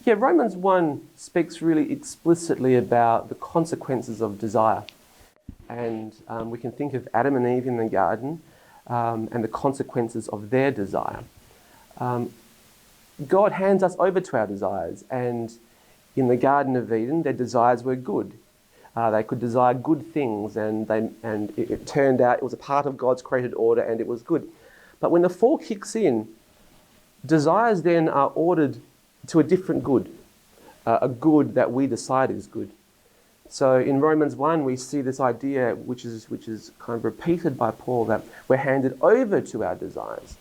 Yeah, Romans 1 speaks really explicitly about the consequences of desire. And we can think of Adam and Eve in the garden and the consequences of their desire. God hands us over to our desires, and in the Garden of Eden, their desires were good. They could desire good things, and it turned out it was a part of God's created order, and it was good. But when the fall kicks in, desires then are ordered to a different good, a good that we decide is good. So in Romans 1, we see this idea, which is kind of repeated by Paul, that we're handed over to our desires,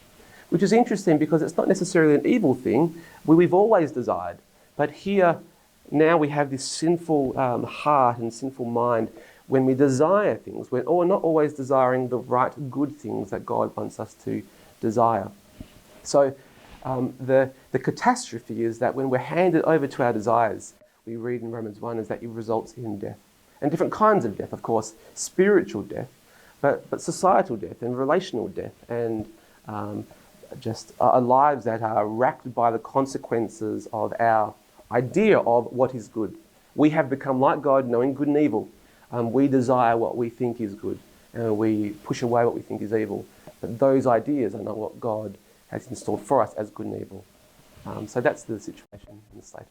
which is interesting because it's not necessarily an evil thing. We've always desired. But here, now we have this sinful heart and sinful mind when we desire things. We're not always desiring the right, good things that God wants us to desire. So the catastrophe is that when we're handed over to our desires, we read in Romans 1, is that it results in death. And different kinds of death, of course, spiritual death, but societal death and relational death, and just our lives that are racked by the consequences of our idea of what is good. We have become like God, knowing good and evil. We desire what we think is good, and we push away what we think is evil. But those ideas are not what God has installed for us as good and evil. So that's the situation in the state of